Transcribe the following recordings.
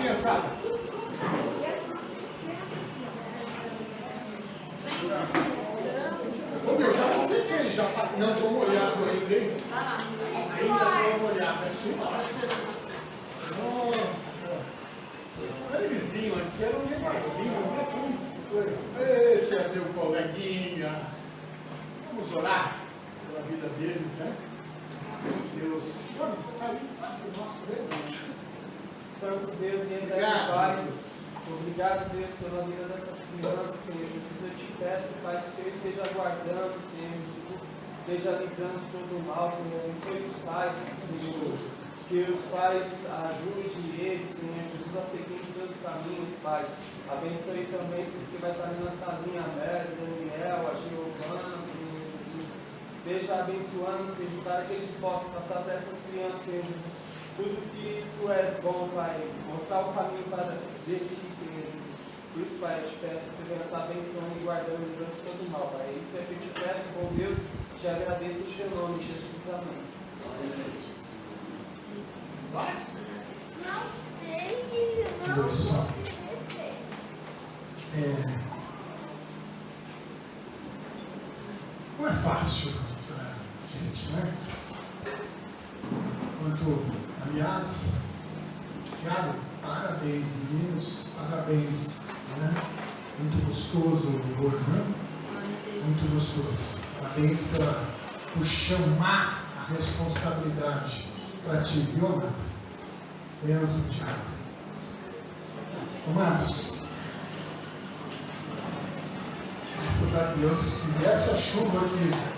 criançada? Ô meu, já não sequei, já passei. Não, estou molhado ainda, hein? Ainda estou molhado. É suave. Nossa. Quando eles vinham aqui, eram menorzinhos, né? Esse é meu coleguinha. Vamos orar pela vida deles, né? Deus. Olha, você está aí o nosso Deus. Santo Deus e eterno Pai, obrigado, Deus, pela vida dessas crianças, Senhor Jesus. Eu te peço, Pai, que o Senhor esteja guardando, Senhor Jesus, esteja livrando de todo o mal, Senhor. Abençoe os pais, Senhor. Que os pais ajudem eles, Senhor Jesus, a seguir os seus caminhos, Pai. Abençoe também esses que vai estar ali na salinha, a Mary, Daniel, a Giovana, Senhor Jesus. Esteja abençoando, Senhor, para que eles possam passar para essas crianças, Senhor Jesus, tudo que tu és bom, Pai, mostrar o caminho para de ti, Senhor Jesus. Por isso, Pai, eu te peço que você venha estar abençoando e guardando durante todo o mal, Pai. Isso é que eu te peço, bom Deus, te agradeço em teu nome, Jesus. Amém. Vai? Deus só. Não é fácil para a gente, né? Aliás, Tiago, parabéns, meninos, parabéns, né? Muito gostoso o louvor, né? Muito gostoso. Parabéns por chamar a responsabilidade para ti, viu, amado? Benção, Tiago. Amados, graças a Deus, se viesse a chuva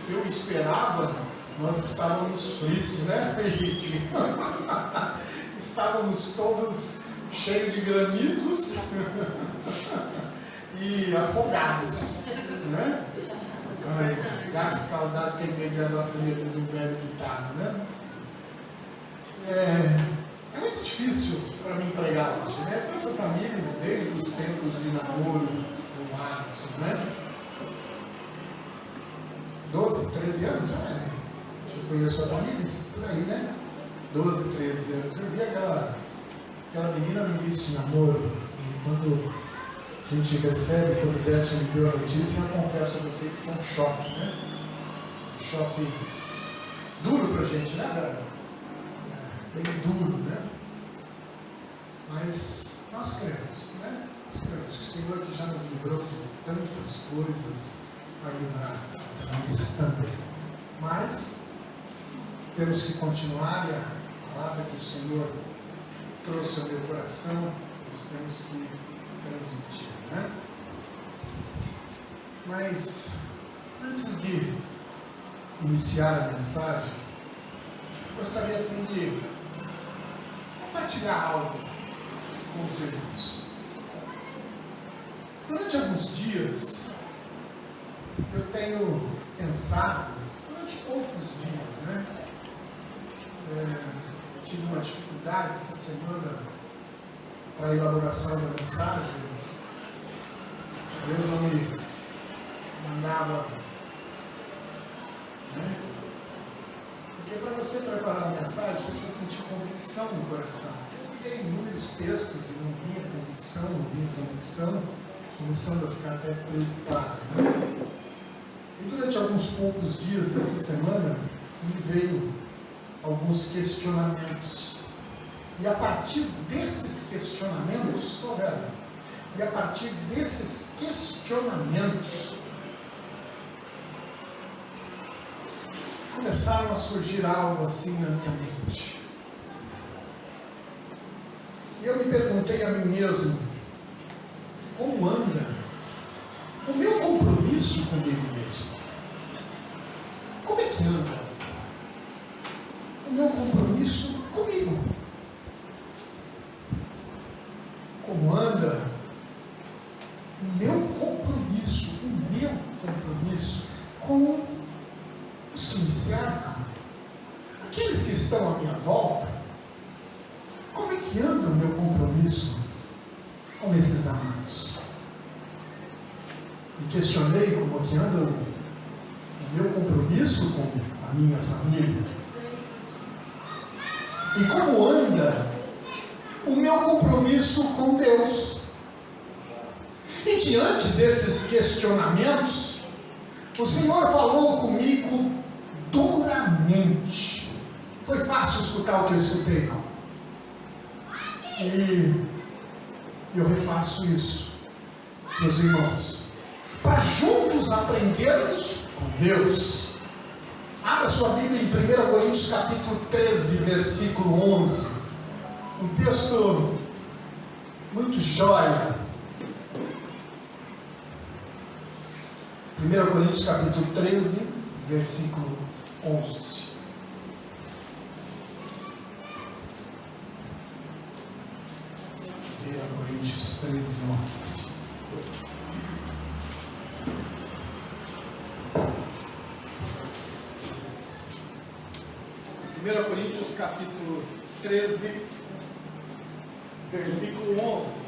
que eu esperava, nós estávamos fritos, né, Henrique? Estávamos todos cheios de granizos e afogados, né? Gato escaldado tem medo de água fria, diz um velho ditado, né? É muito difícil para mim pregar hoje, né? Conheço famílias desde os tempos de namoro, o Alisson, né? 12, 13 anos, né? Eu conheço a família, por aí, né? 12, 13 anos. Eu vi aquela menina no início de namoro, e quando a gente recebe, quando o Décio me deu a notícia, eu confesso a vocês que é um choque, né? Um choque duro pra gente, né, galera? Bem duro, né? Mas nós cremos, né? Nós cremos que o Senhor que já nos livrou de tantas coisas vai livrar nós também. Mas temos que continuar, e a palavra que o Senhor trouxe ao meu coração, nós temos que transmitir, né? Mas antes de iniciar a mensagem, gostaria assim de compartilhar algo com os irmãos. Durante alguns dias, eu tenho pensado, durante poucos dias, né? Tive uma dificuldade essa semana para a elaboração da mensagem. Deus não me mandava, né? Porque para você preparar a mensagem, você precisa sentir convicção no coração. Eu peguei inúmeros textos e não vinha convicção, começando a ficar até preocupado, né? E durante alguns poucos dias dessa semana, me veio alguns questionamentos. E a partir desses questionamentos, estou vendo, e a partir desses questionamentos, começaram a surgir algo assim na minha mente. E eu me perguntei a mim mesmo, como anda o meu compromisso comigo mesmo? Como é que anda o meu compromisso comigo? Como anda o meu compromisso com os que me cercam, aqueles que estão à minha volta? Como é que anda o meu compromisso com esses amados? Me questionei como é que anda o meu compromisso com a minha família. E como anda o meu compromisso com Deus. E diante desses questionamentos, o Senhor falou comigo duramente. Foi fácil escutar o que eu escutei, não? E eu repasso isso para os irmãos, para juntos aprendermos com Deus. Abra sua Bíblia em 1 Coríntios capítulo 13, versículo 11. Um texto muito jóia. 1 Coríntios capítulo 13, versículo 11. Coríntios 13, 11. Primeira Coríntios capítulo 13, versículo 11.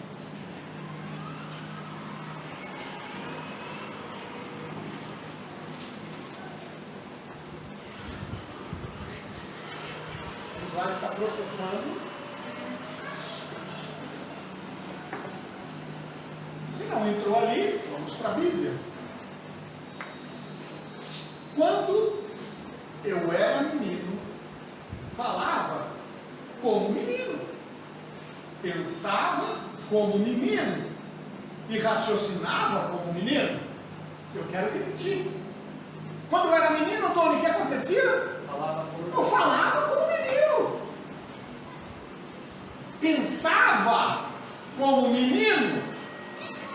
O usuário está processando. Se não entrou ali, vamos para a Bíblia. Quando eu era menino, falava como menino, pensava como menino e raciocinava como menino. Eu quero repetir. Quando eu era menino, Tony, o que acontecia? Eu falava como menino, pensava como menino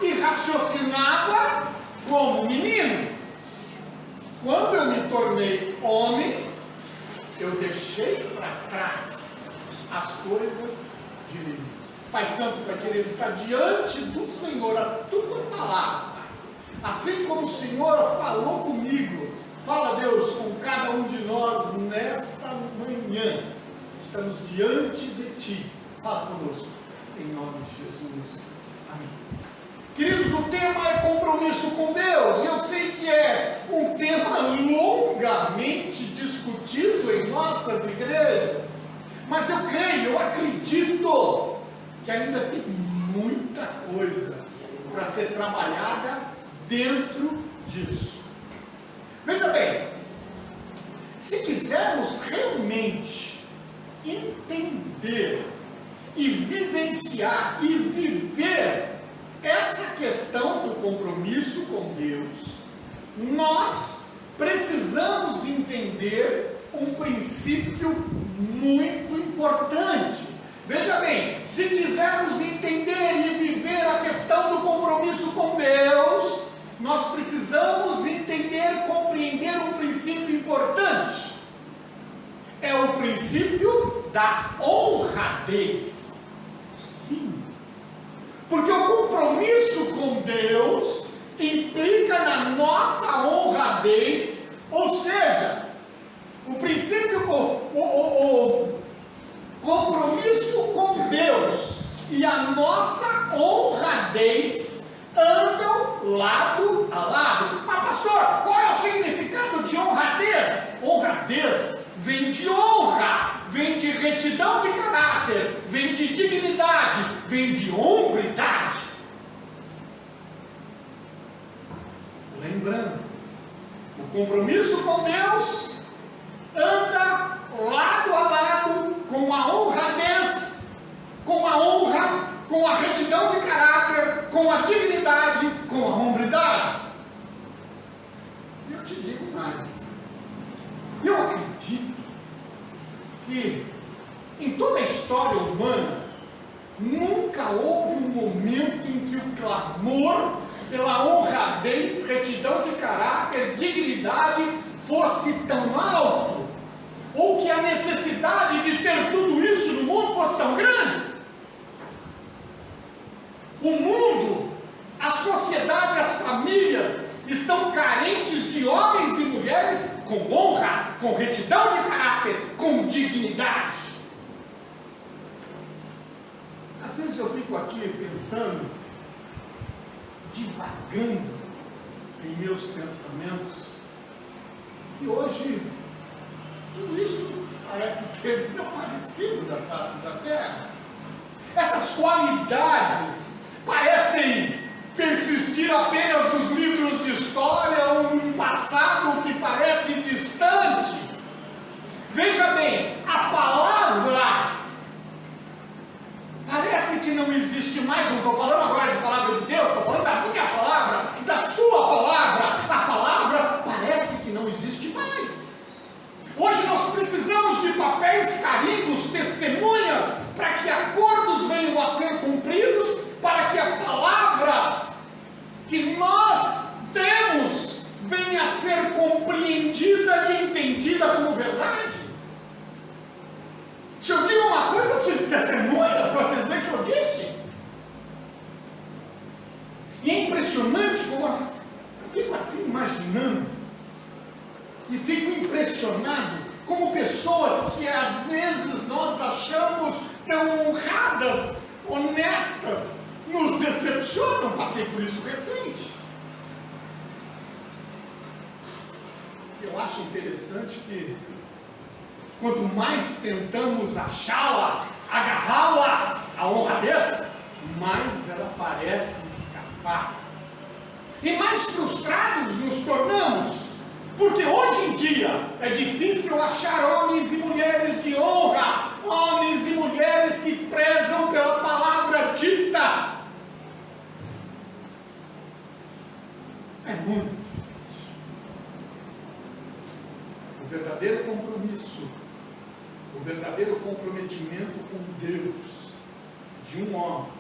e raciocinava como menino. Quando eu me tornei homem, eu deixei para trás as coisas de menino. Pai Santo, Pai querido, está diante do Senhor a tua palavra. Assim como o Senhor falou comigo, fala, Deus, com cada um de nós nesta manhã. Estamos diante de Ti. Fala conosco, em nome de Jesus. Amém. Queridos, o tema é compromisso com Deus, e eu sei que é um tema longamente discutido em nossas igrejas, mas eu creio, eu acredito que ainda tem muita coisa para ser trabalhada dentro disso. Veja bem, se quisermos realmente entender e vivenciar e viver essa questão do compromisso com Deus, nós precisamos entender um princípio muito importante. Veja bem, se quisermos entender e viver a questão do compromisso com Deus, nós precisamos entender, compreender um princípio importante. É o princípio da honradez. Sim. Porque o compromisso com Deus implica na nossa honradez, ou seja, o princípio, o compromisso com Deus e a nossa honradez andam lado a lado. Mas pastor, qual é o significado de honradez? Honradez vem de honra, vem de retidão de caráter, vem de dignidade, vem de hombridade. Lembrando, o compromisso com Deus anda lado a lado com a honradez, com a honra, com a retidão de caráter, com a dignidade, com a hombridade. E eu te digo mais. Eu acredito que em toda a história humana nunca houve um momento em que o clamor pela honradez, retidão de caráter, dignidade fosse tão alto, ou que a necessidade de ter tudo isso no mundo fosse tão grande. O mundo, a sociedade, as famílias estão carentes de homens e mulheres com honra, com retidão de caráter, com dignidade. Às vezes eu fico aqui pensando, divagando em meus pensamentos, que hoje tudo isso parece ter desaparecido da face da terra. essas qualidades parecem persistir apenas nos livros de história, um passado que parece distante. Veja bem, a palavra parece que não existe mais. Não estou falando agora de palavra de Deus, estou falando da minha palavra, da sua palavra. A palavra parece que não existe mais. Hoje nós precisamos de papéis, carimbos, testemunhas, para que acordos venham a ser cumpridos, para que as palavras que nós temos venha a ser compreendida e entendida como verdade. Se eu digo uma coisa, eu preciso de testemunha para dizer que eu disse. E é impressionante como eu fico assim imaginando e fico impressionado como pessoas que às vezes nós achamos tão honradas, honestas, nos decepcionam. Passei por isso recente. Eu acho interessante que quanto mais tentamos achá-la, agarrá-la, a honradez, mais ela parece escapar. E mais frustrados nos tornamos, porque hoje em dia é difícil achar homens e mulheres de honra, homens e mulheres que prezam pela palavra dita. É muito difícil. O verdadeiro compromisso, o verdadeiro comprometimento com Deus de um homem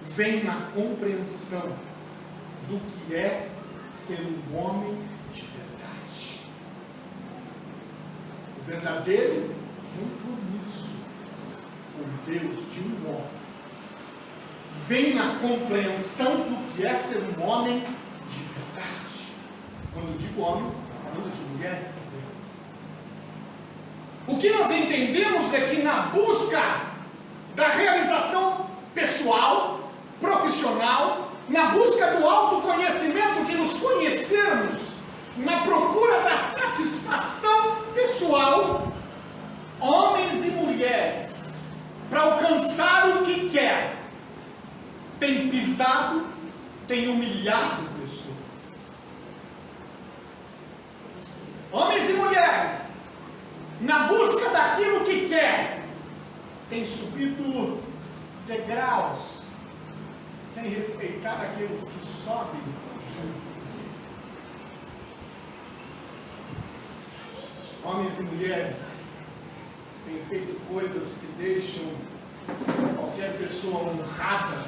vem na compreensão do que é ser um homem de verdade. O verdadeiro compromisso com Deus de um homem vem na compreensão do que é ser um homem de verdade. Quando eu digo homem, estou falando de mulheres também. O que nós entendemos é que na busca da realização pessoal, profissional, na busca do autoconhecimento, de nos conhecermos, na procura da satisfação pessoal, homens e mulheres, para alcançar o que quer, têm pisado, têm humilhado pessoas. Homens e mulheres, na busca daquilo que quer, têm subido degraus, sem respeitar aqueles que sobem junto. Homens e mulheres têm feito coisas que deixam qualquer pessoa honrada,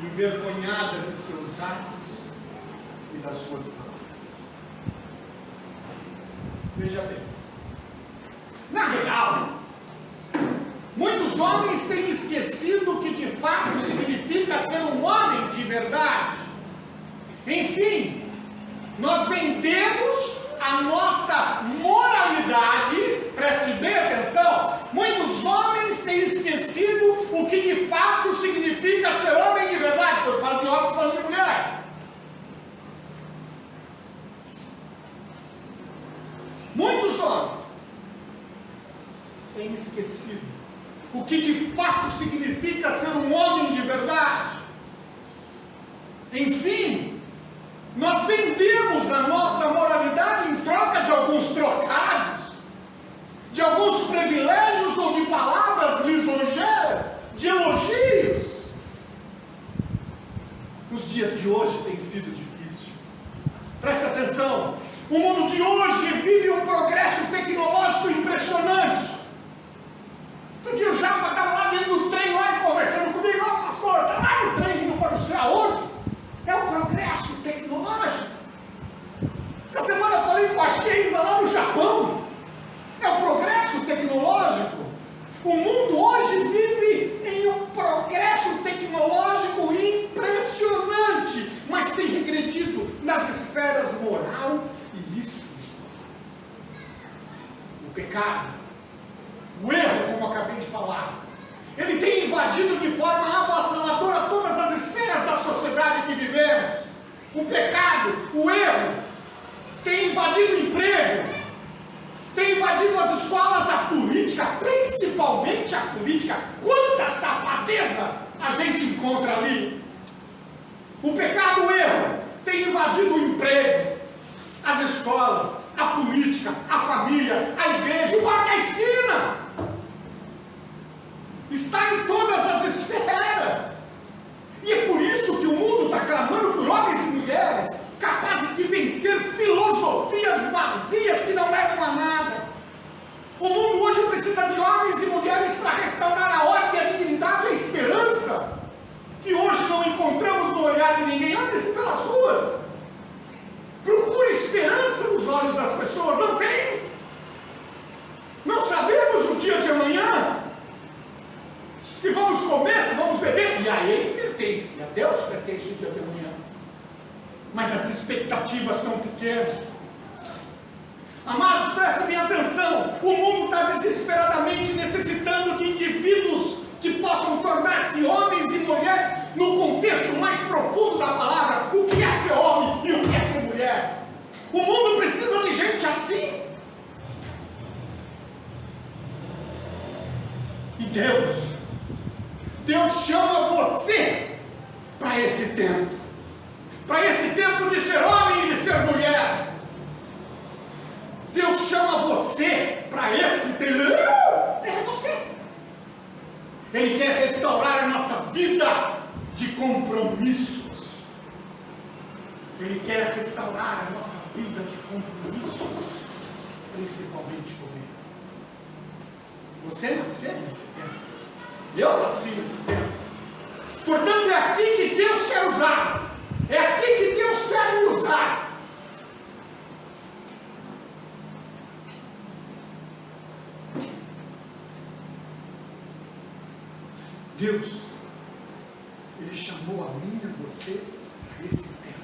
envergonhada de seus atos e das suas palavras. Veja bem, na real, muitos homens têm esquecido o que de fato significa ser um homem de verdade. Enfim, nós vendemos a nossa moralidade, preste bem atenção, muitos homens têm esquecido o que de fato significa ser homem de verdade. Quando eu falo de homem, eu falo de mulher. Muitos homens têm esquecido o que de fato significa ser um homem de verdade. Enfim, nós vendemos a nossa moralidade em troca de alguns trocados, de alguns privilégios ou de palavras lisonjeiras, de elogios. Os dias de hoje têm sido difíceis. Preste atenção, o mundo de hoje vive um progresso tecnológico impressionante. Outro dia o Japa estava lá dentro do trem, lá conversando comigo. Ó, pastor, está lá no trem, indo para o céu aonde? É o progresso tecnológico. Essa semana eu falei com a Sheisa lá no Japão. É o progresso tecnológico. O mundo hoje vive em um progresso tecnológico impressionante, mas tem regredido nas esferas moral e espiritual. O pecado, o erro, como eu acabei de falar, ele tem invadido de forma avassaladora todas as esferas da sociedade que vivemos. O pecado, o erro, tem invadido o emprego, tem tem invadido as escolas a política, principalmente a política. Quanta safadeza a gente encontra ali. O pecado, o erro, tem invadido o emprego, as escolas, a política, a família, a igreja, o bar da esquina. Está em todas as esferas. E é por isso que o mundo está clamando por homens e mulheres capazes de vencer filosofias vazias que não levam a nada. O mundo hoje precisa de homens e mulheres para restaurar a ordem, a dignidade, a esperança, que hoje não encontramos no olhar de ninguém. Ande-se pelas ruas, procure esperança nos olhos das pessoas. Não tem. Não sabemos o dia de amanhã, se vamos comer, se vamos beber, e a Ele pertence, a Deus pertence o dia de amanhã. Mas as expectativas são pequenas. Amados, prestem bem atenção. O mundo está desesperadamente necessitando de indivíduos que possam tornar-se homens e mulheres no contexto mais profundo da palavra. O que é ser homem e o que é ser mulher? O mundo precisa de gente assim. E Deus chama você para esse tempo. Para esse tempo de ser homem e de ser mulher. Deus chama você para esse tempo. É você. Ele quer restaurar a nossa vida de compromissos. Ele quer restaurar a nossa vida de compromissos, principalmente com Ele. Você nasceu nesse tempo. Eu nasci nesse tempo. Portanto, é aqui que Deus quer usar. É aqui que Deus quer me usar. Deus, Ele chamou a mim e a você para esse tempo.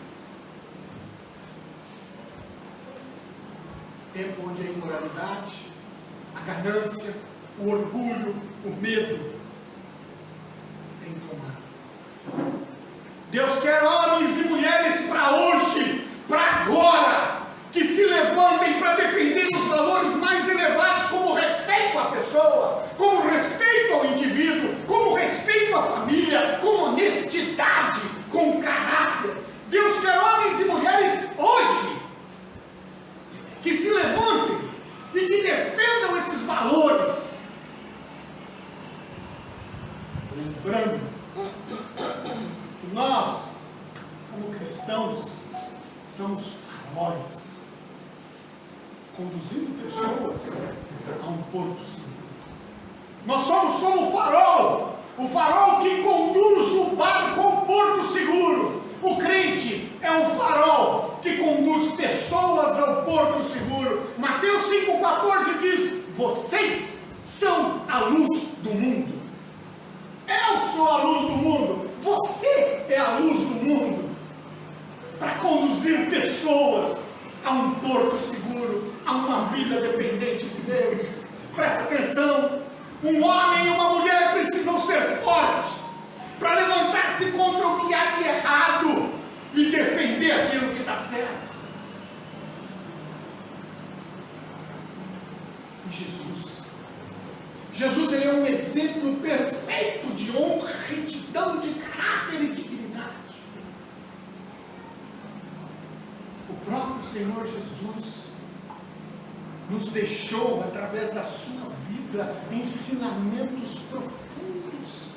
Tempo onde a imoralidade, a ganância, o orgulho, o medo tem tomado. Deus quer homens e mulheres para hoje, para agora, que se levantem para defender os valores mais elevados, como respeito à pessoa, como respeito ao indivíduo, como respeito à família, com honestidade, com caráter. Deus quer homens e mulheres hoje que se levantem e que defendam esses valores. Lembrando que nós, como cristãos, somos faróis, conduzindo pessoas a um porto seguro. Nós somos como o farol que conduz o barco ao porto seguro. O crente é um farol que conduz pessoas ao porto seguro. Mateus 5,14 diz: vocês são a luz do mundo. Eu sou a luz do mundo. Você é a luz do mundo. Para conduzir pessoas a um porto seguro, a uma vida dependente de Deus. Presta atenção. Um homem e uma mulher precisam ser fortes para levantar-se contra o que há de errado e defender aquilo que está certo. Jesus ele é um exemplo perfeito de honra, retidão, de caráter e dignidade. O próprio Senhor Jesus nos deixou, através da sua vida, ensinamentos profundos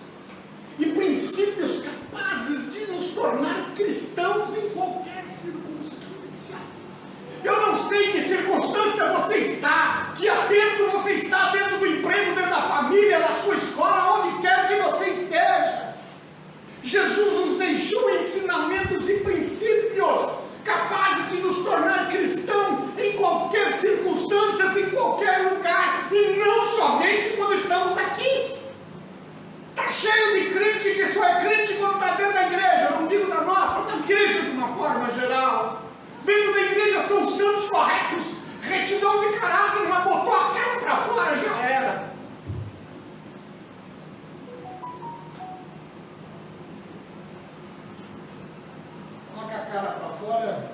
e princípios capazes de nos tornar cristãos em qualquer circunstância. Eu não sei que circunstância você está, que aperto você está dentro do emprego, dentro da família, na sua escola, onde quer que você esteja. Jesus nos deixou ensinamentos e princípios capazes de nos tornar cristão em qualquer circunstância, em qualquer lugar, e não somente quando estamos aqui. Está cheio de crente que só é crente quando está dentro da igreja. Eu não digo da nossa, da igreja de uma forma geral. Dentro da igreja são santos corretos, retidão de caráter, mas botou a cara para fora, já era. Coloca a cara para fora.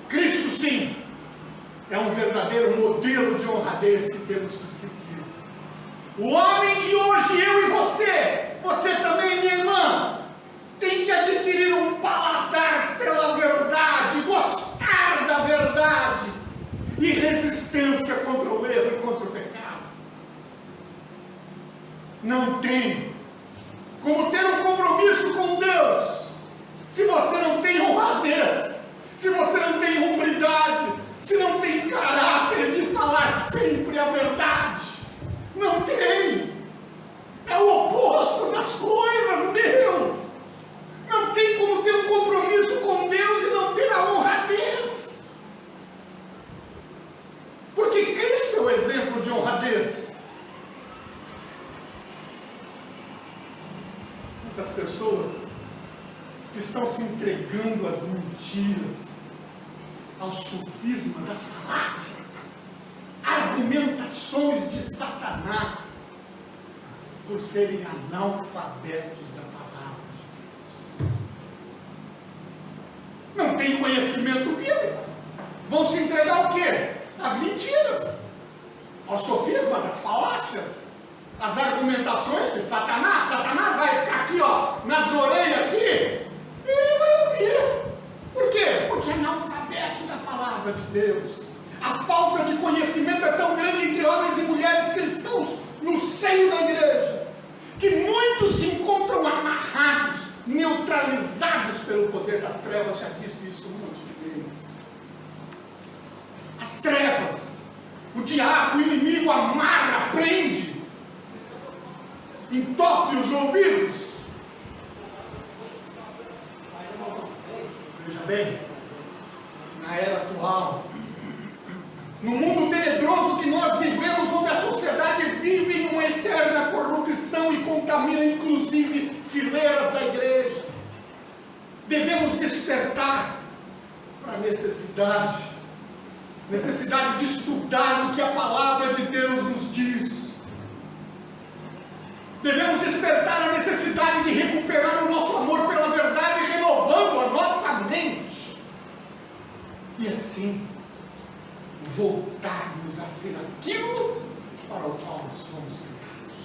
Cristo sim, verdadeiro modelo de honradez que temos que seguir. O homem de hoje, eu e você também, minha irmã, tem que adquirir um paladar pela verdade, gostar da verdade e resistência contra o erro e contra o pecado. Não tem como ter um compromisso com Deus se você não tem honradez, se você não tem hombridade, se não tem caráter de falar sempre a verdade. Não tem. É o oposto das coisas, meu. Não tem como ter um compromisso com Deus e não ter a honradez. Porque Cristo é o exemplo de honradez. Muitas pessoas que estão se entregando às mentiras, aos sofismas, às falácias, argumentações de Satanás, por serem analfabetos da palavra de Deus. Não tem conhecimento bíblico. Vão se entregar ao quê? Às mentiras, aos sofismas, às falácias, às argumentações de Satanás. Satanás vai ficar aqui, ó, nas orelhas aqui, e ele vai ouvir. Por quê? Porque é analfabeto da palavra de Deus. A falta de conhecimento é tão grande entre homens e mulheres cristãos no seio da igreja, que muitos se encontram amarrados, neutralizados pelo poder das trevas. Já disse isso um monte de vezes. As trevas, o diabo, o inimigo amarra, prende, entope os ouvidos. Veja bem, na era atual, no mundo tenebroso que nós vivemos, onde a sociedade vive em uma eterna corrupção e contamina inclusive fileiras da igreja, devemos despertar para a necessidade de estudar o que a palavra de Deus nos diz. Devemos despertar a necessidade de recuperar o nosso amor pela verdade, renovando a nossa mente, e assim voltarmos a ser aquilo para o qual nós fomos criados.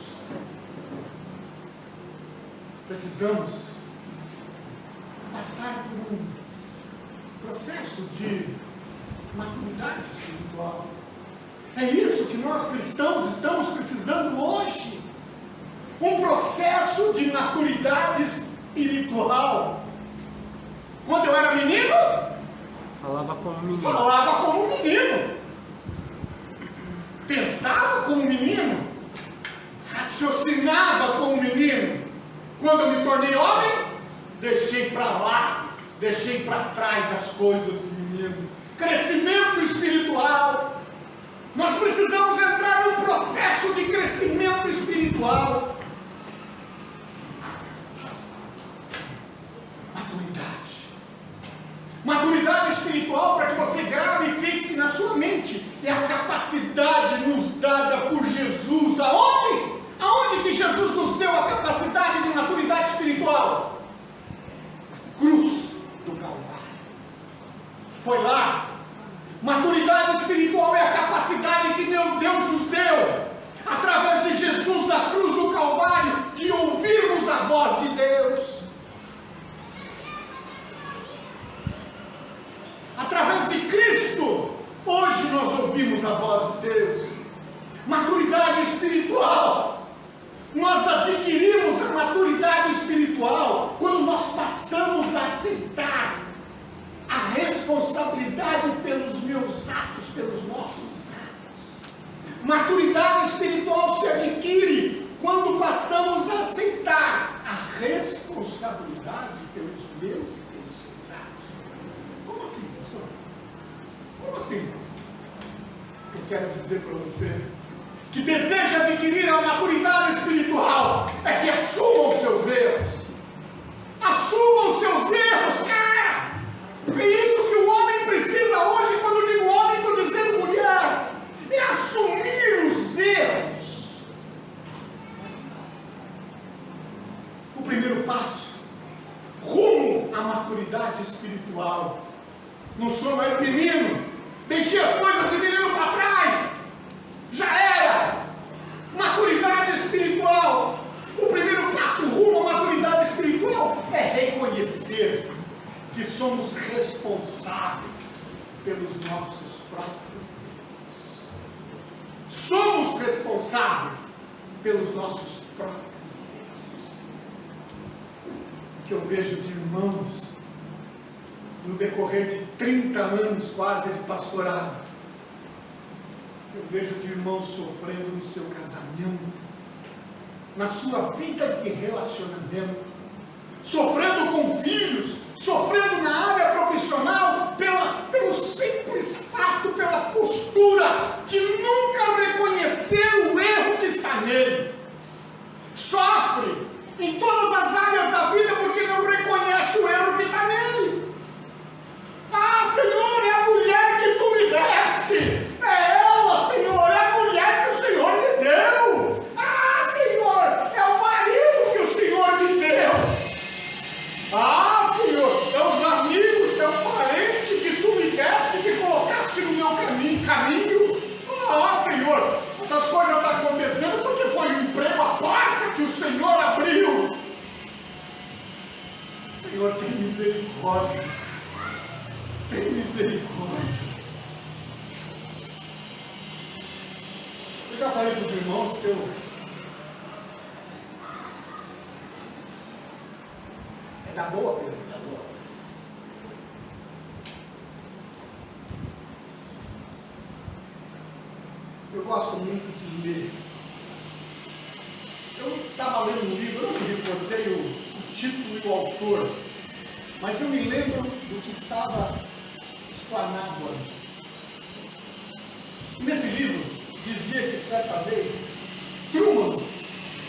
Precisamos passar por um processo de maturidade espiritual. É isso que nós cristãos estamos precisando hoje. Um processo de maturidade espiritual. Quando eu era menino, falava como um menino, pensava como um menino, raciocinava como um menino. Quando eu me tornei homem, deixei para lá, deixei para trás as coisas de menino. Crescimento espiritual. Nós precisamos entrar num processo de crescimento espiritual. Maturidade espiritual, para que você grave e fixe na sua mente, é a capacidade nos dada por Jesus. Aonde? Aonde que Jesus nos deu a capacidade de maturidade espiritual? A cruz do Calvário. Foi lá. Maturidade espiritual é a capacidade que Deus nos deu, através de Jesus na cruz do Calvário, de ouvirmos a voz de Deus. Através de Cristo, hoje nós ouvimos a voz de Deus. Maturidade espiritual. Nós adquirimos a maturidade espiritual quando nós passamos a aceitar a responsabilidade pelos meus atos, pelos nossos atos. Maturidade espiritual se adquire quando passamos a aceitar a responsabilidade pelos meus e pelos seus atos. Como assim, pastor? Como assim? Eu quero dizer para você que deseja adquirir a maturidade espiritual é que assumam os seus erros. Assumam os seus erros, cara! É isso que o homem precisa hoje. Quando eu digo homem, estou dizendo mulher. É assumir os erros. O primeiro passo rumo à maturidade espiritual. Não sou mais menino. Deixei as coisas de menino para trás. reconhecer que somos responsáveis pelos nossos próprios erros. Somos responsáveis pelos nossos próprios erros. O que eu vejo de irmãos no decorrer de 30 anos quase de pastorado, eu vejo de irmãos sofrendo no seu casamento, na sua vida de relacionamento, sofrendo com filhos, sofrendo na área profissional, pelo simples fato, pela postura de nunca reconhecer o erro que está nele. Sofre em todas as áreas da vida porque não reconhece o erro que está nele. Ah, Senhor, é a mulher que tu me deste. É ela, Senhor, é a mulher que o Senhor me deu. Ah, Senhor, é o marido que o Senhor me deu. Ah, Senhor, é os amigos, é o parente que tu me deste, que colocaste no meu caminho. Ah, Senhor, essas coisas estão acontecendo porque foi um emprego à porta que o Senhor abriu. Senhor, tem misericórdia. Tem misericórdia. Eu já falei para os irmãos que é da boa, Pedro? Da boa. Eu gosto muito de ler. Eu estava lendo um livro, eu não me recordei o título e o autor, mas eu me lembro do que estava explanado ali. Nesse livro, dizia que certa vez, Truman,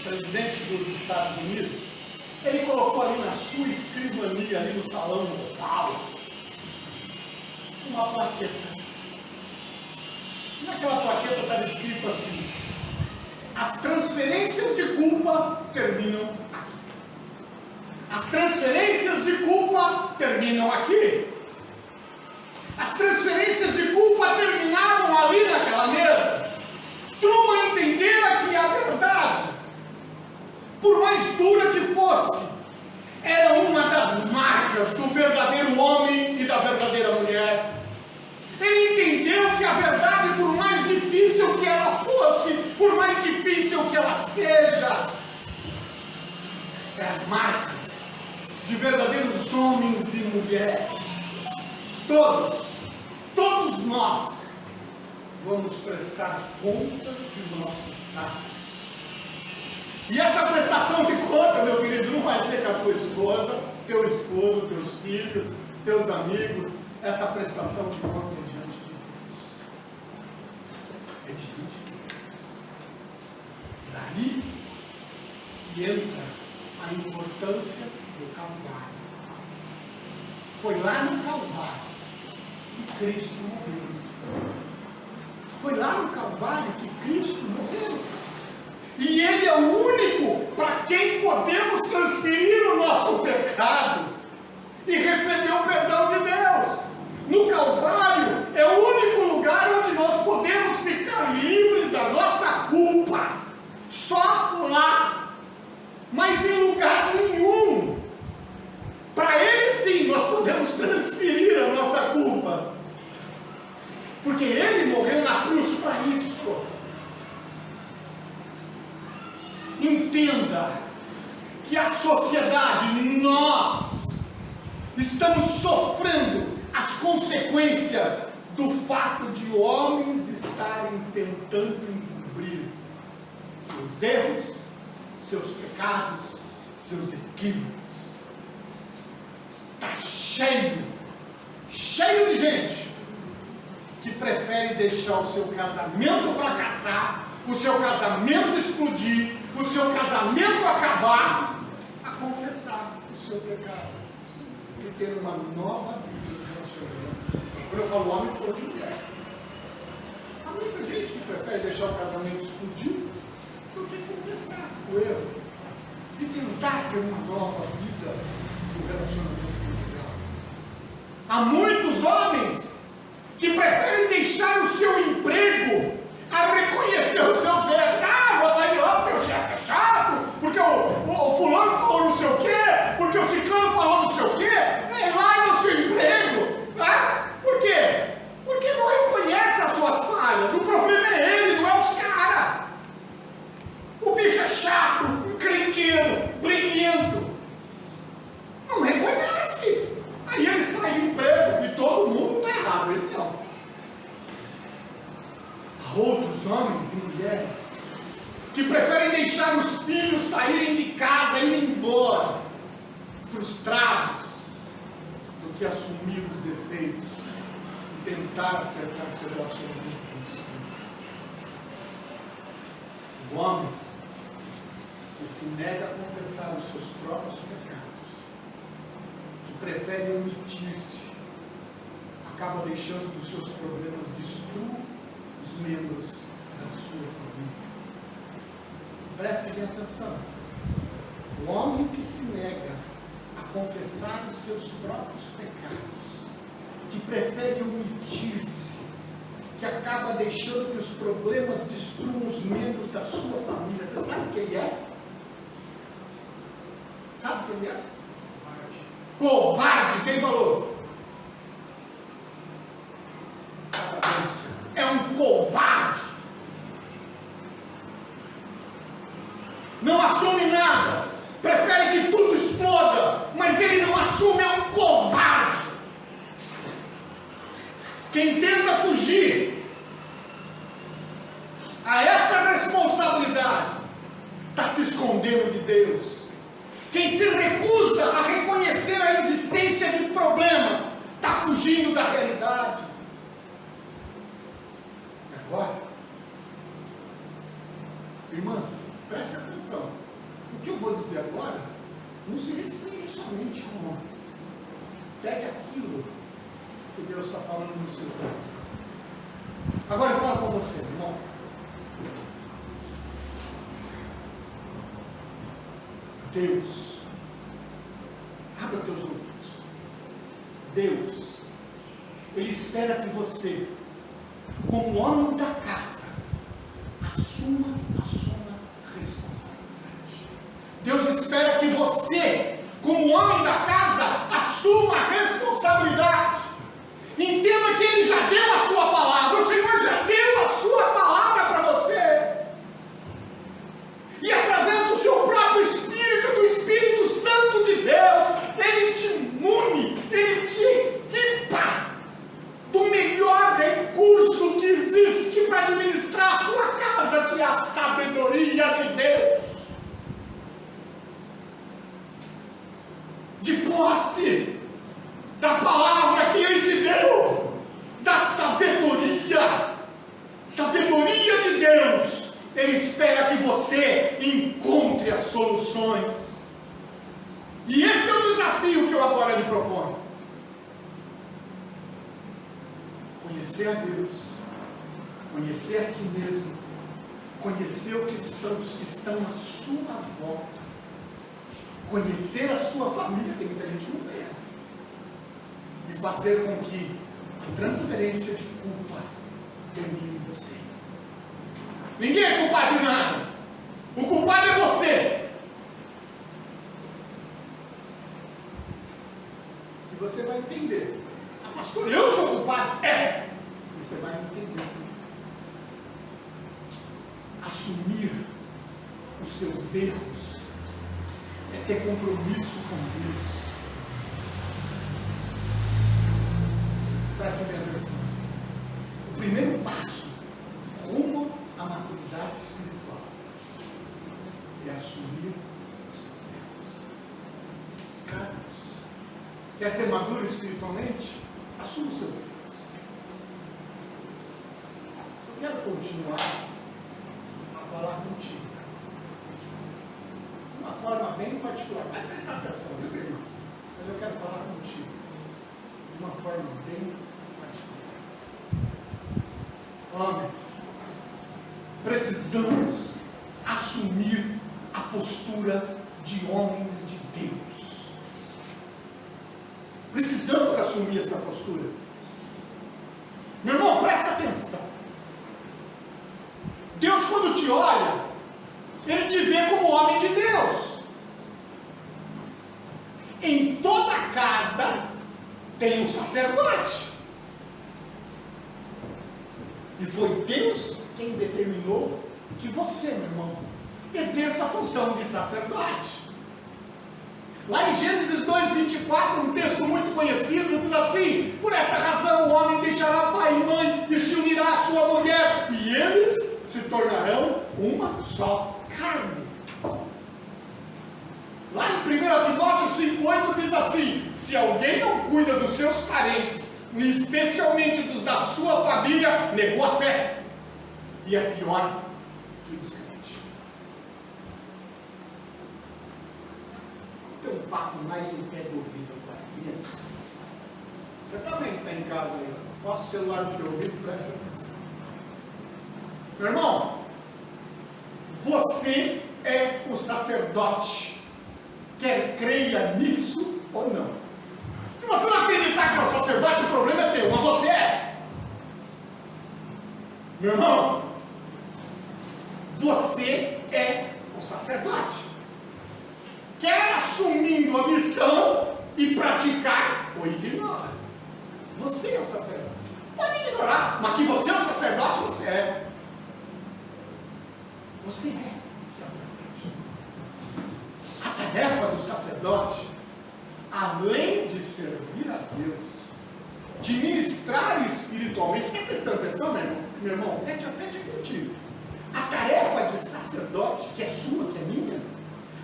presidente dos Estados Unidos, ele colocou ali na sua escrivania, ali no salão oval, uma plaqueta. E naquela plaqueta estava escrito assim: as transferências de culpa terminam aqui. As transferências de culpa terminam aqui. As transferências de culpa terminavam ali naquela mesa. Truman entendera que a verdade, por mais dura que fosse, era uma das marcas do verdadeiro homem e da verdadeira mulher. Ele entendeu que a verdade, por mais difícil que ela fosse, por mais difícil que ela seja, eram marcas de verdadeiros homens e mulheres. Todos nós vamos prestar conta dos nossos atos. E essa prestação de conta, meu querido, não vai ser com a tua esposa, teu esposo, teus filhos, teus amigos. Essa prestação de conta é diante de Deus. É diante de Deus. Daí que entra a importância do Calvário. Foi lá no Calvário que Cristo morreu. Foi lá no Calvário que Cristo morreu. E Ele é o único para quem podemos transferir o nosso pecado e receber o perdão de Deus. No Calvário é o único lugar onde nós podemos ficar livres da nossa culpa. Só lá. Mas em lugar nenhum. Para Ele sim nós podemos transferir a nossa culpa. Porque Ele morreu na cruz para isso. Entenda que a sociedade, nós, estamos sofrendo as consequências do fato de homens estarem tentando encobrir seus erros, seus pecados, seus equívocos. Está cheio de gente que prefere deixar o seu casamento fracassar, o seu casamento explodir, o seu casamento acabar, a confessar o seu pecado e ter uma nova vida de relacionamento. Quando eu falo homem, eu falo mulher. Há muita gente que prefere deixar o casamento explodir do que confessar o erro e tentar ter uma nova vida no relacionamento conjugal. Há muitos homens que preferem deixar o seu emprego a reconhecer os seus erros. Ah, vou sair lá porque o chefe é chato, porque o fulano falou não sei o quê, porque o ciclano falou não sei o quê. frustrados do que assumir os defeitos e tentar acertar seu relacionamento com Cristo. O homem que se nega a confessar os seus próprios pecados, que prefere omitir-se, acaba deixando que os seus problemas destruam os membros da sua família. Preste bem atenção. O homem que se nega a confessar os seus próprios pecados, que prefere omitir-se, que acaba deixando que os problemas destruam os membros da sua família. Você sabe o que ele é? Sabe o que ele é? Covarde. Quem falou? É um covarde. Não assume nada. Prefere que tudo exploda, mas ele não assume, é um covarde. Quem tenta fugir a essa responsabilidade está se escondendo de Deus. Quem se recusa a reconhecer a existência de problemas está fugindo da realidade. Agora, irmãs, preste atenção. O que eu vou dizer agora não se restringe somente a homens. Pegue aquilo que Deus está falando no seu coração. Agora eu falo com você, irmão. Deus, abra teus ouvidos. Deus, Ele espera que você, como homem da casa, assuma a sua responsabilidade. Deus espera que você, como homem da casa, assuma a responsabilidade. Entenda que Ele já deu a sua palavra. O Senhor já deu a sua palavra para você. E através do seu próprio Espírito, do Espírito Santo de Deus, Ele te imune, Ele te equipa do melhor recurso que existe para administrar a sua casa, que é a sabedoria de Deus. De posse da palavra que Ele te deu, da sabedoria de Deus, Ele espera que você encontre as soluções. E esse é o desafio que eu agora lhe proponho. Conhecer a Deus, conhecer a si mesmo, conhecer os que estão à sua volta, conhecer a sua família, tem muita gente que não conhece, e fazer com que a transferência de culpa termine em você. Ninguém é culpado de nada. O culpado é você. E você vai entender. Ah, pastor, eu sou culpado? É. Você vai entender. Assumir os seus erros é ter compromisso com Deus. Preste bem atenção. O primeiro passo rumo à maturidade espiritual é assumir os seus erros. Carlos, quer ser maduro espiritualmente? Assuma os seus erros. Eu quero continuar a falar contigo de uma forma bem particular. Vai prestar atenção, viu, meu irmão? Mas eu quero falar contigo de uma forma bem particular. Homens, precisamos assumir a postura de homens de Deus. Precisamos assumir essa postura. Meu irmão, presta atenção. Deus, quando te olha, Ele te vê como homem de Deus. Em toda casa tem um sacerdote. E foi Deus quem determinou que você, meu irmão, exerça a função de sacerdote. Lá em Gênesis 2:24, um texto muito conhecido, diz assim: por esta razão o homem deixará pai e mãe e se unirá à sua mulher, e eles se tornarão uma só carne. Lá em 1 Timóteo 5,8 diz assim: se alguém não cuida dos seus parentes, especialmente dos da sua família, negou a fé. E é pior que os crentes. Tem um papo mais no pé do ouvido para você também está em casa aí. Posta o celular no teu ouvido, presta atenção. Meu irmão, você é o sacerdote. Quer creia nisso ou não? Se você não acreditar que é o sacerdote, o problema é teu, mas você é. Meu irmão, você é o sacerdote. Quer assumindo a missão e praticar ou ignorar. Você é o sacerdote. Pode ignorar, mas que você é o sacerdote, você é. Você é o sacerdote. A tarefa do sacerdote, além de servir a Deus, de ministrar espiritualmente, está prestando atenção, meu irmão? Pede contigo. A tarefa de sacerdote, que é sua, que é minha,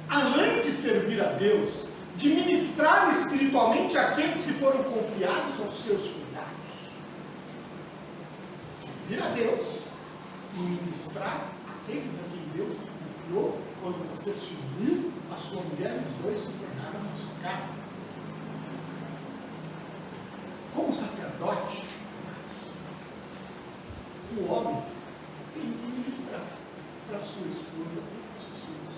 além de servir a Deus, de ministrar espiritualmente aqueles que foram confiados aos seus cuidados. Servir a Deus e ministrar aqueles a quem Deus confiou quando você se uniu a sua mulher e os dois se tornaram a sua carne. Como sacerdote, o homem tem que ministrar para sua esposa e para seus filhos.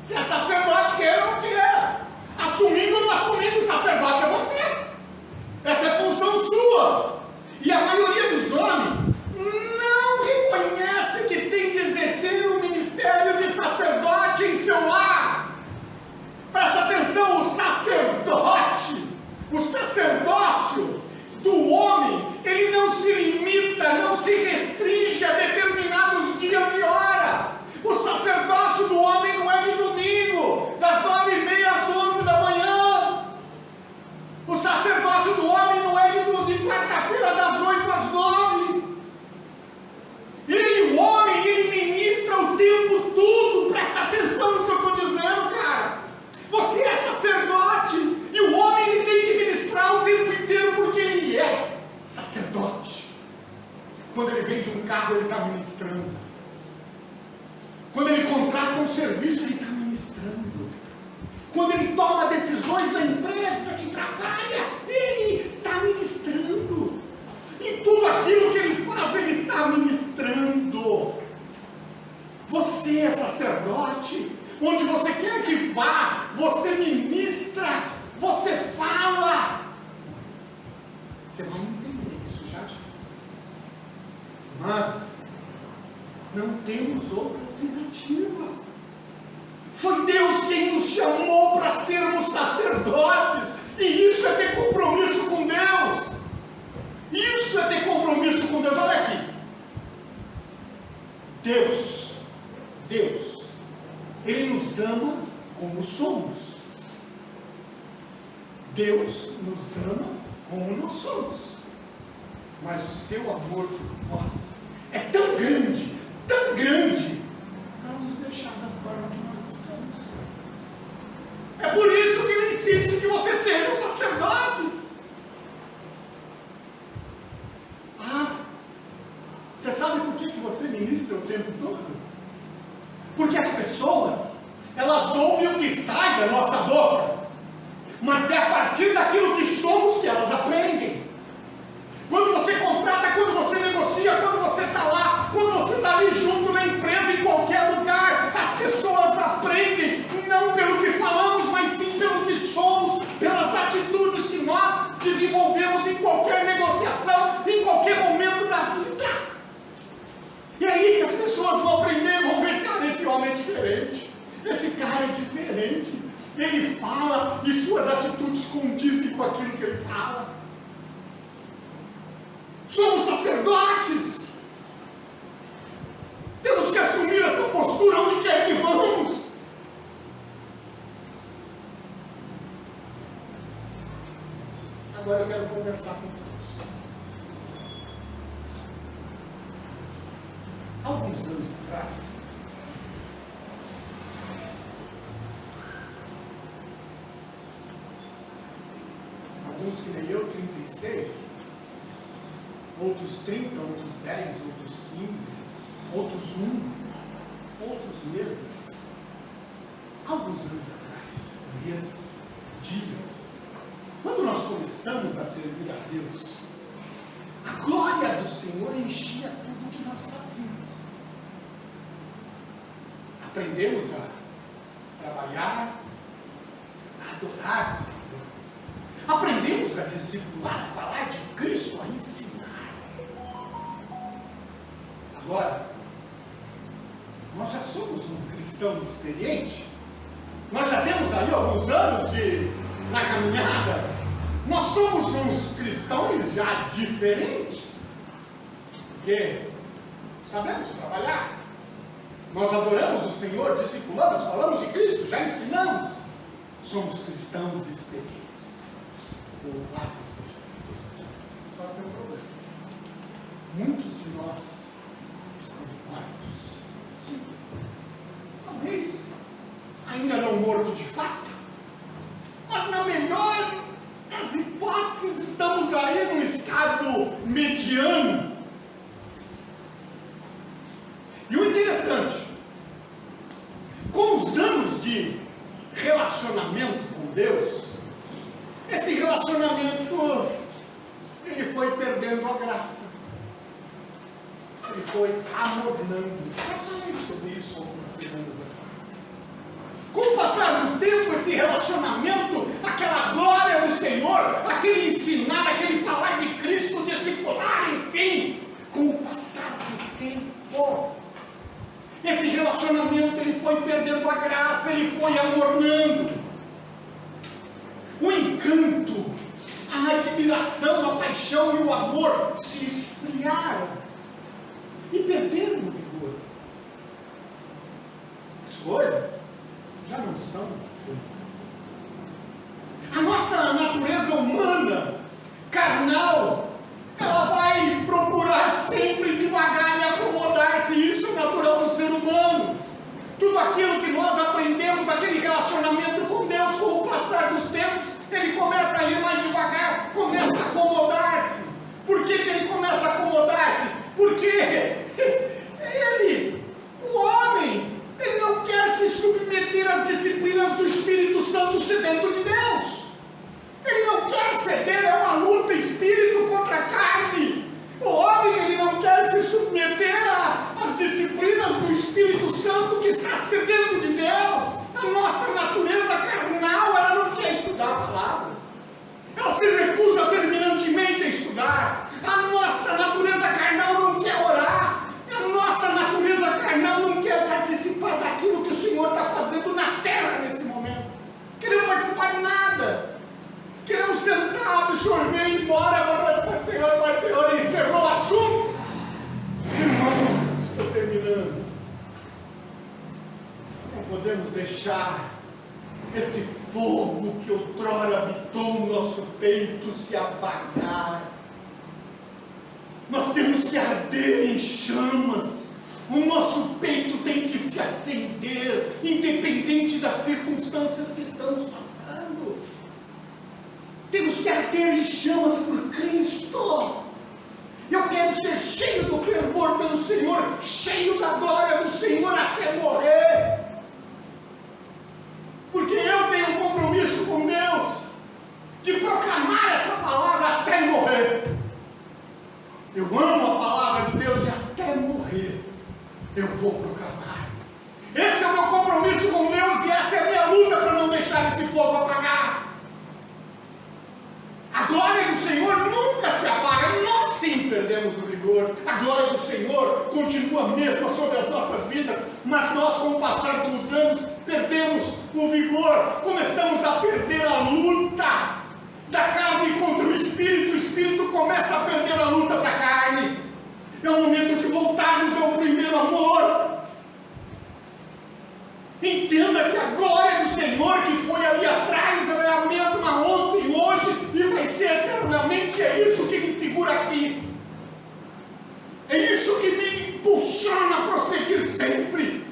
Se é sacerdote, queira ou não queira, assumindo ou não assumindo, o sacerdote é você. Essa é função sua. E a maioria dos homens não reconhece que tem de exercer o ministério de sacerdote em seu lar. Presta atenção, o sacerdócio do homem, ele não se limita, não se restringe a determinados dias e hora. O sacerdócio do homem não é de domingo, das 9h30 às 11 da manhã. O sacerdócio do homem não é de quarta-feira, das 8 às 9. O homem, ele ministra o tempo todo. Presta atenção no que eu estou dizendo, cara. Você é sacerdote, e o homem, ele tem que ministrar o tempo inteiro, porque ele é sacerdote. Quando ele vende um carro, ele está ministrando. Quando ele contrata um serviço, ele está ministrando. Quando ele toma decisões na empresa que trabalha, ele está ministrando. Em tudo aquilo que ele faz, ele está ministrando. Você é sacerdote. Onde você quer que vá, você ministra, você fala. Você vai entender isso já. Amados, não temos outra alternativa. Foi Deus quem nos chamou para sermos sacerdotes. E isso é ter compromisso com Deus. Isso é ter compromisso com Deus. Olha aqui. Deus, Ele nos ama como somos. Deus nos ama como nós somos. Mas o seu amor por nós é tão grande, para nos deixar da forma que nós estamos. É por isso que Ele insiste que você seja sacerdotes. Você sabe por que você ministra o tempo todo? Porque as pessoas, elas ouvem o que sai da nossa boca, mas é a partir daquilo que somos que elas aprendem. Quando você contrata, quando você negocia, quando você está lá, quando você está ali junto na empresa, em qualquer lugar, as pessoas aprendem, não pelo que falamos, mas sim pelo que somos, pelas atitudes que nós desenvolvemos em qualquer negociação, em qualquer momento da vida. E aí que as pessoas vão aprender, vão ver, cara, esse homem é diferente, esse cara é diferente, ele fala e suas atitudes condizem com aquilo que ele fala. Somos sacerdotes, temos que assumir essa postura onde quer que vamos. Agora eu quero conversar com todos. Alguns anos atrás, alguns que nem eu, 36, outros 30, outros 10, outros 15, outros 1, outros meses, alguns anos atrás, meses, dias, quando nós começamos a servir a Deus, a glória do Senhor enchia tudo o que nós fazíamos. Aprendemos a trabalhar, a adorar o Senhor. Aprendemos a discipular, a falar de Cristo, a ensinar. Agora, nós já somos um cristão experiente. Nós já temos aí alguns anos na caminhada. Nós somos uns cristãos já diferentes. Porque sabemos trabalhar. Nós adoramos o Senhor, discipulamos, falamos de Cristo, já ensinamos. Somos cristãos experientes. Louvado seja Deus. Só tem um problema. Muitos de nós estão mortos. Sim. Talvez ainda não morto de fato, mas na melhor das hipóteses estamos aí num estado mediano. E o interessante, com os anos de relacionamento com Deus, esse relacionamento, ele foi perdendo a graça. Ele foi amornando. Já falei sobre isso algumas semanas atrás. Com o passar do tempo, esse relacionamento, aquela glória do Senhor, aquele ensinar, aquele falar de Cristo, discipular, enfim, com o passar do tempo, esse relacionamento ele foi perdendo a graça, ele foi amornando. O encanto, a admiração, a paixão e o amor se esfriaram e perderam o vigor. As coisas já não são humanas. A nossa natureza humana, carnal, ela vai procurar sempre devagar e acomodar-se. Isso é natural do ser humano. Tudo aquilo que nós aprendemos, aquele relacionamento com Deus, com o passar dos tempos, ele começa a ir mais devagar, começa a acomodar-se. Por que ele começa a acomodar-se? Porque ele, o homem, ele não quer se submeter às disciplinas do Espírito Santo sedento de Deus. Ele não quer ceder a uma luta espírito contra a carne. O homem, ele não quer se submeter às disciplinas do Espírito Santo que está sedento de Deus. A nossa natureza carnal, ela não quer estudar a palavra. Ela se recusa terminantemente a estudar. A nossa natureza carnal não quer orar. A nossa natureza carnal não quer participar daquilo que o Senhor está fazendo na terra nesse momento. Queremos participar de nada. Queremos sentar, absorver e ir embora. Boa noite, Pai Senhor, e encerrou o assunto. Irmãos, estou terminando. Não podemos deixar esse fogo que outrora habitou no nosso peito se apagar. Nós temos que arder em chamas. O nosso peito tem que se acender, independente das circunstâncias que estamos passando. Temos que arder em chamas por Cristo. Eu quero ser cheio do fervor pelo Senhor, cheio da glória do Senhor até morrer. Porque eu tenho um compromisso com Deus de proclamar essa palavra até morrer. Eu amo a palavra de Deus e até morrer eu vou proclamar. Esse é o meu compromisso com Deus e essa é a minha luta para não deixar esse fogo apagar. A glória do Senhor nunca se apaga. Nós sim perdemos o vigor. A glória do Senhor continua a mesma sobre as nossas vidas, mas nós, com o passar dos anos, perdemos o vigor. Começamos a perder a luta da carne contra o Espírito começa a perder a luta para a carne. É o momento de voltarmos ao primeiro amor. Entenda que a glória do Senhor que foi ali atrás, ela é a mesma ontem, hoje e vai ser eternamente. É isso que me segura aqui. É isso que me impulsiona a prosseguir sempre.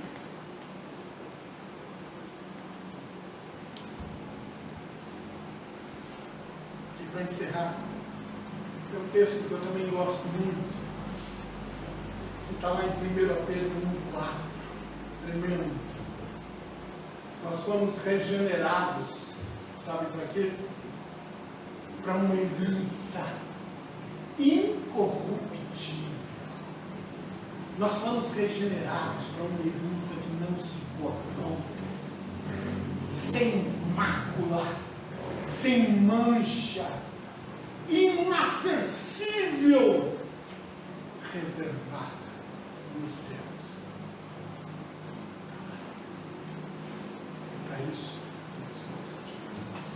para encerrar, tem um texto que eu também gosto muito, que está lá em 1 Pedro 1,4, tremendo. Nós fomos regenerados, sabe para quê? Para uma herança incorruptível. Nós fomos regenerados para uma herança que não se corrompe, sem mácula, sem mancha, inacessível, reservada nos céus. É para isso que nós somos regenerados.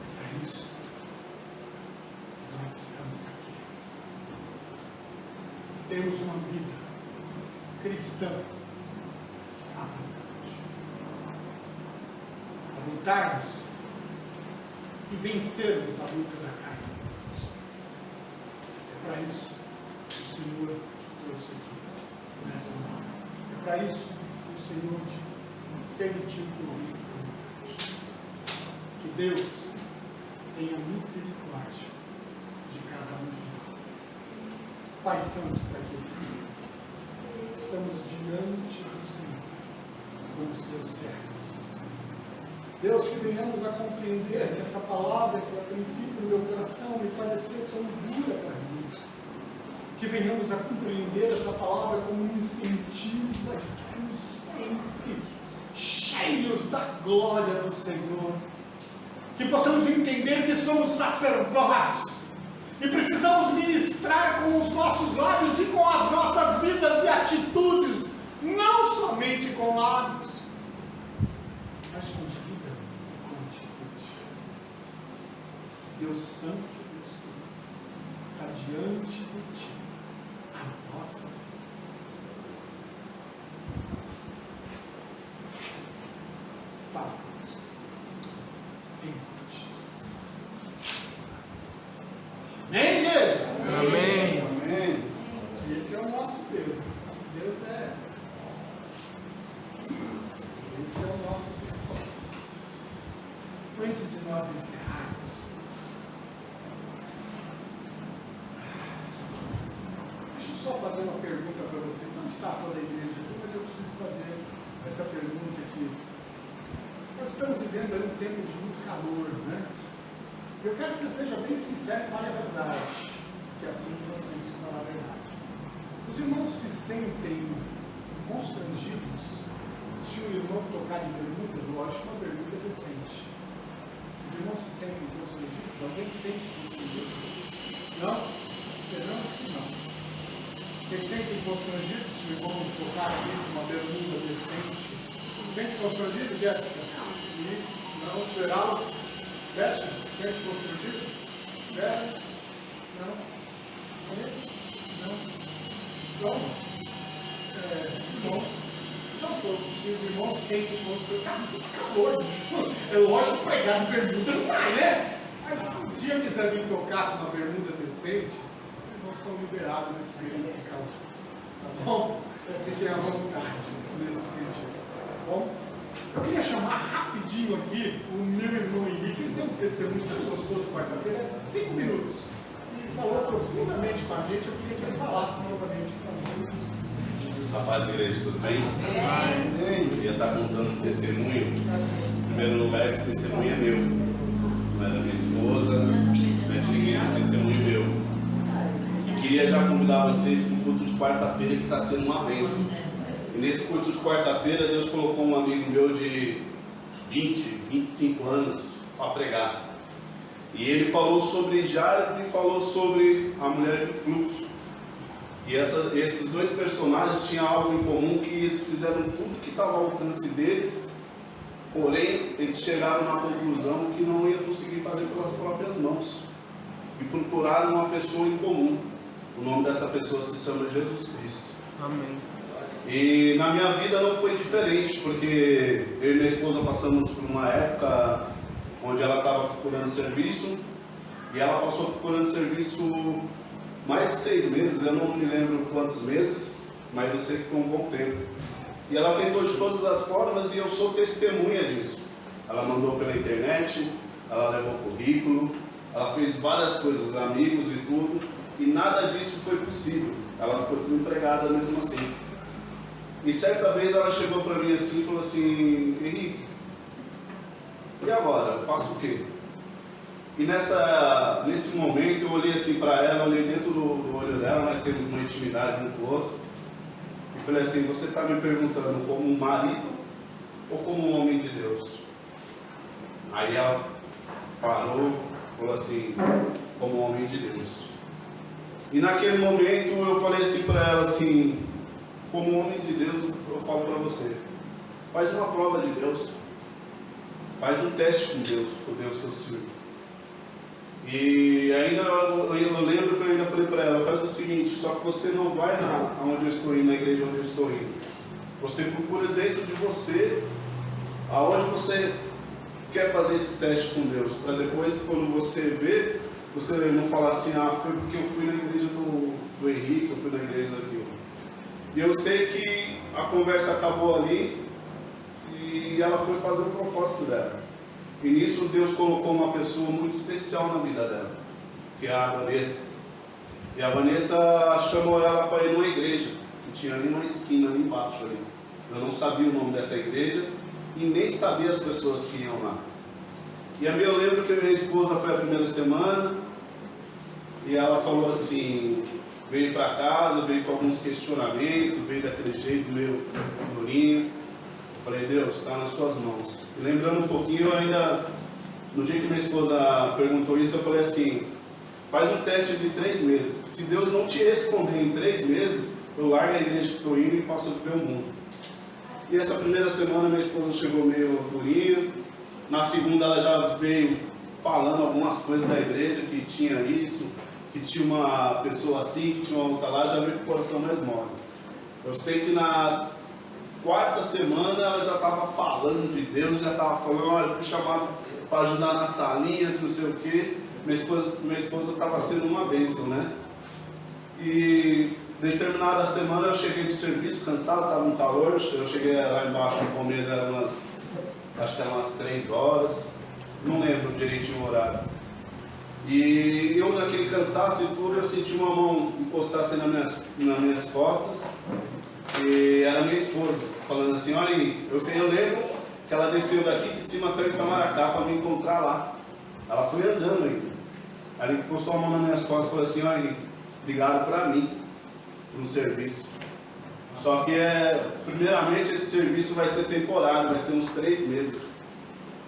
É para isso que nós estamos aqui. Temos uma vida cristã abundante. A lutarmos e vencermos a luta da carne. É para isso que o Senhor te trouxe aqui, nessa hora. É para isso que o Senhor te permitiu que ouvisses a mensagem. Que Deus tenha misericórdia de cada um de nós. Pai Santo, Pai querido, estamos diante do Senhor, com os teus servos. Deus, que venhamos a compreender que essa palavra que a princípio no meu coração me pareceu tão dura para mim, que venhamos a compreender essa palavra como um incentivo a estarmos sempre cheios da glória do Senhor, que possamos entender que somos sacerdotes e precisamos ministrar com os nossos lábios e com as nossas vidas e atitudes, não somente com lábios, mas com vida. Deus Santo, Deus querido, está diante de ti a nossa vida. Fala conosco. Em Jesus. Amém, igreja? Amém. Amém. Esse é o nosso Deus. Nosso Deus é. Esse é o nosso Deus. Antes de nós encerrarmos, só fazer uma pergunta para vocês. Não está toda a igreja aqui, mas eu preciso fazer essa pergunta aqui. Nós estamos vivendo aí um tempo de muito calor, né? Eu quero que você seja bem sincero e fale a verdade, que assim nós temos que falar a verdade. Os irmãos se sentem constrangidos se o irmão tocar em bermuda? Lógico, uma bermuda decente. Os irmãos se sentem constrangidos? Alguém se sente constrangido? Não? Esperamos que não. Vocês sentem constrangidos se o irmão tocar aqui com uma bermuda decente? Sente constrangido, Jéssica? Isso. Não, geral? Jéssica? Sente constrangido? Não? Esse? Não? Então, irmãos, não todos os irmãos sentem constrangido. Tá muito calor. É lógico que pregar de bermuda não vai, né? Mas se um dia quiser vir tocar com uma bermuda decente, nós estamos liberados nesse período de calor. Tá bom? Fiquem à vontade nesse sentido. Tá bom? Eu queria chamar rapidinho aqui o meu irmão Henrique. Ele tem um testemunho tão gostoso quarta-feira, 5 minutos. Ele falou profundamente com a gente. Eu queria que ele falasse novamente para nós. Paz, igreja, tudo bem? Amém. Eu queria estar contando um testemunho. Em primeiro lugar, esse testemunho é meu. Não é da minha esposa, não é de ninguém, é um testemunho meu. Queria já convidar vocês para o culto de quarta-feira, que está sendo uma bênção. E nesse culto de quarta-feira, Deus colocou um amigo meu de 20, 25 anos para pregar. E ele falou sobre Jairo e falou sobre a mulher de fluxo. E esses dois personagens tinham algo em comum, que eles fizeram tudo que estava ao alcance deles, porém, eles chegaram na conclusão que não ia conseguir fazer pelas próprias mãos. E procuraram uma pessoa em comum. O nome dessa pessoa se chama Jesus Cristo. Amém. E na minha vida não foi diferente, porque eu e minha esposa passamos por uma época onde ela estava procurando serviço, e ela passou procurando serviço mais de 6 meses, eu não me lembro quantos meses, mas eu sei que foi um bom tempo. E ela tentou de todas as formas, e eu sou testemunha disso. Ela mandou pela internet, ela levou currículo, ela fez várias coisas, amigos e tudo, e nada disso foi possível. Ela ficou desempregada mesmo assim. E certa vez ela chegou para mim assim e falou assim: Henrique, e agora? Eu faço o quê? E nesse momento eu olhei assim para ela, olhei dentro do olho dela, nós temos uma intimidade um com o outro, e falei assim: você está me perguntando como um marido ou como um homem de Deus? Aí ela parou, falou assim: como um homem de Deus. E naquele momento eu falei assim para ela assim: como um homem de Deus, eu falo para você, faz uma prova de Deus, faz um teste com Deus, com o Deus que eu sirvo. E ainda eu lembro que eu ainda falei para ela: faz o seguinte, só que você não vai aonde eu estou indo, na igreja onde eu estou indo. Você procura dentro de você, aonde você quer fazer esse teste com Deus, para depois, quando você vê, você não falar assim: ah, foi porque eu fui na igreja do Henrique, eu fui na igreja daquilo. E eu sei que a conversa acabou ali e ela foi fazer o propósito dela. E nisso Deus colocou uma pessoa muito especial na vida dela, que é a Vanessa. E a Vanessa chamou ela para ir numa igreja, que tinha ali na esquina, ali embaixo. Ali. Eu não sabia o nome dessa igreja e nem sabia as pessoas que iam lá. E a eu lembro que minha esposa foi a primeira semana e ela falou assim, veio para casa, veio com alguns questionamentos, veio daquele jeito meio durinho. Eu falei: Deus, está nas suas mãos. E lembrando um pouquinho, eu ainda, no dia que minha esposa perguntou isso, eu falei assim: faz um teste de 3 meses. Se Deus não te responder em 3 meses, eu largo a igreja que estou indo e passo a ver o mundo. E essa primeira semana minha esposa chegou meio durinha. Na segunda ela já veio falando algumas coisas da igreja, que tinha isso, que tinha uma pessoa assim, que tinha uma outra lá, já veio com o coração mais mole. Eu sei que na 4ª semana ela já estava falando de Deus, já estava falando: olha, eu fui chamado para ajudar na salinha, que não sei o quê. Minha esposa estava sendo uma bênção, né? E determinada semana eu cheguei do serviço cansado, estava um calor, eu cheguei lá embaixo no Palmeiras, acho que eram umas 3 horas, não lembro direitinho o horário. E eu, naquele cansaço e tudo, eu senti uma mão encostar assim nas minhas costas, e era minha esposa, falando assim: olha aí, eu lembro que ela desceu daqui de cima até Itamaracá para me encontrar lá. Ela foi andando ainda. Ela encostou a mão nas minhas costas e falou assim: olha, ligaram para mim, no serviço. Só que primeiramente esse serviço vai ser temporário, vai ser uns 3 meses.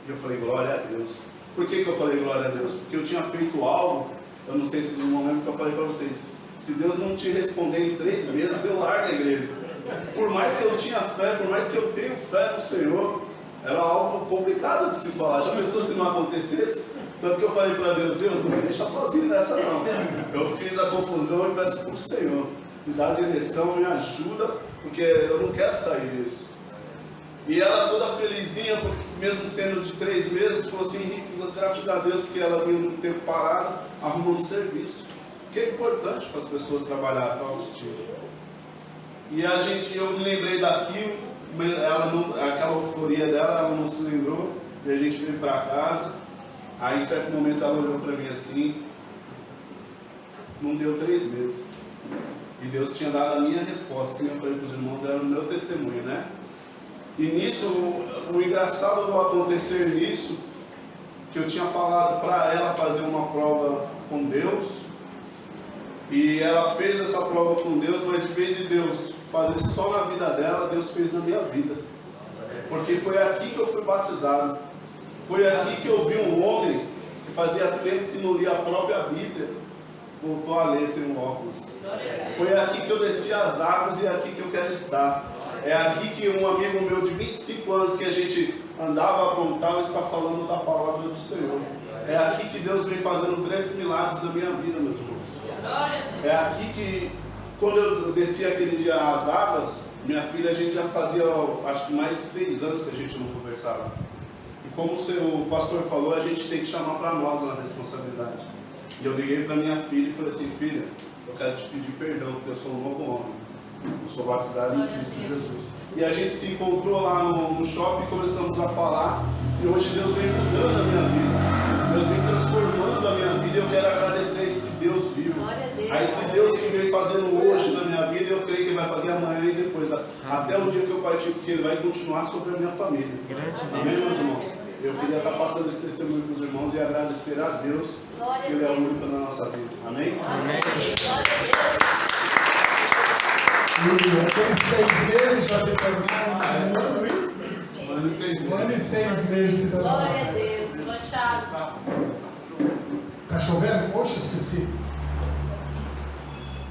E eu falei: glória a Deus. Por que eu falei glória a Deus? Porque eu tinha feito algo, eu não sei se no momento que eu falei para vocês, se Deus não te responder em 3 meses, eu largo a igreja. Por mais que eu tinha fé, por mais que eu tenha fé no Senhor, era algo complicado de se falar. Já pensou se não acontecesse? Tanto que eu falei para Deus: Deus, não me deixa sozinho nessa não. Eu fiz a confusão e peço para o Senhor, me dá a direção, me ajuda, porque eu não quero sair disso. E ela toda felizinha, porque mesmo sendo de 3 meses, falou assim: Henrique, graças a Deus, porque ela veio um tempo parado, arrumou um serviço. Que é importante para as pessoas trabalhar com autoestima. E eu me lembrei daquilo, aquela euforia dela, ela não se lembrou, e a gente veio para casa. Aí em certo momento ela olhou para mim assim, não deu 3 meses. E Deus tinha dado a minha resposta, que eu falei para os irmãos, era o meu testemunho, né? E nisso, o engraçado do acontecer nisso, que eu tinha falado para ela fazer uma prova com Deus, e ela fez essa prova com Deus, mas em vez de Deus fazer só na vida dela, Deus fez na minha vida. Porque foi aqui que eu fui batizado. Foi aqui que eu vi um homem que fazia tempo que não lia a própria Bíblia, voltou a ler sem óculos. Foi aqui que eu desci as águas e é aqui que eu quero estar. É aqui que um amigo meu de 25 anos, que a gente andava, apontava, está falando da palavra do Senhor. É aqui que Deus vem fazendo grandes milagres na minha vida, meus irmãos. É aqui que, quando eu desci aquele dia as águas, minha filha, a gente já fazia, acho que mais de 6 anos que a gente não conversava. E como o pastor falou, a gente tem que chamar para nós a responsabilidade. E eu liguei para minha filha e falei assim: filha, eu quero te pedir perdão, porque eu sou um novo homem. Eu sou batizado em Cristo Jesus. E a gente se encontrou lá no shopping, começamos a falar, e hoje Deus vem mudando a minha vida. Deus vem transformando a minha vida e eu quero agradecer a esse Deus vivo. A esse Deus que vem fazendo hoje na minha vida e eu creio que Ele vai fazer amanhã e depois, até o dia que eu partir, porque Ele vai continuar sobre a minha família. Amém, meus irmãos? Eu queria estar passando esse testemunho para os irmãos e agradecer a Deus que Ele é único na nossa vida. Amém? E aqueles 6 meses já se terminaram, Um ano e 6 meses. 1 ano e 6 meses. Glória a Deus. Está chovendo? Poxa, esqueci.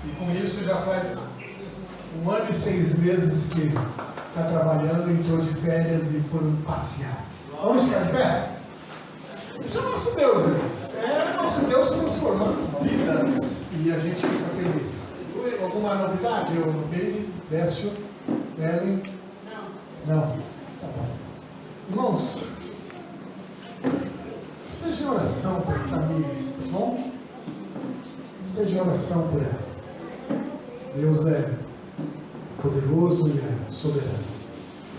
E com isso já faz 1 ano e 6 meses que está trabalhando, entrou de férias e foram passear. Vamos ficar de pé? Isso é o nosso Deus, irmãos. É o nosso Deus transformando vidas e a gente fica feliz. Alguma novidade? Eu Baby, Décio, Ellen? Não. Tá bom. Irmãos, esteja em oração por Tamires, tá bom? Esteja em oração por ela. Deus é poderoso e é soberano.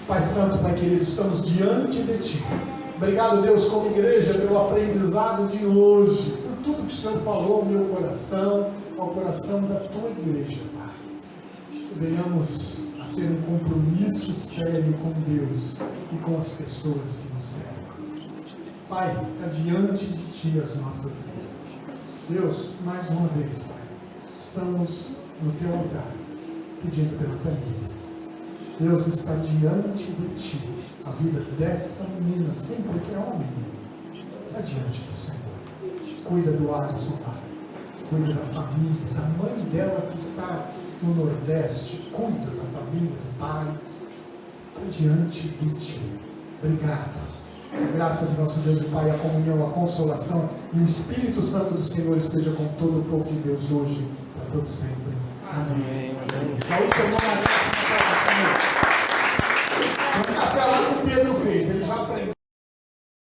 Pai Santo, Pai querido, estamos diante de Ti. Obrigado, Deus, como igreja, pelo aprendizado de hoje, por tudo que o Senhor falou ao meu coração, ao coração da Tua igreja, Pai. Que venhamos a ter um compromisso sério com Deus e com as pessoas que nos cercam. Pai, adiante de Ti as nossas vidas. Deus, mais uma vez, Pai, estamos no Teu altar, pedindo pela Tamires. Deus, está diante de Ti a vida dessa menina, sempre que é uma menina, está diante do Senhor. Cuida do Alisson, Pai. Cuida da família, da mãe dela que está no Nordeste. Cuida da família, do Pai. Está diante de Ti. Obrigado. A graça de nosso Deus e Pai, a comunhão, a consolação e o Espírito Santo do Senhor esteja com todo o povo de Deus hoje, para todo sempre. Amém. Saúde, irmão, na graça e na paz do Senhor. Vamos café lá com o Pedro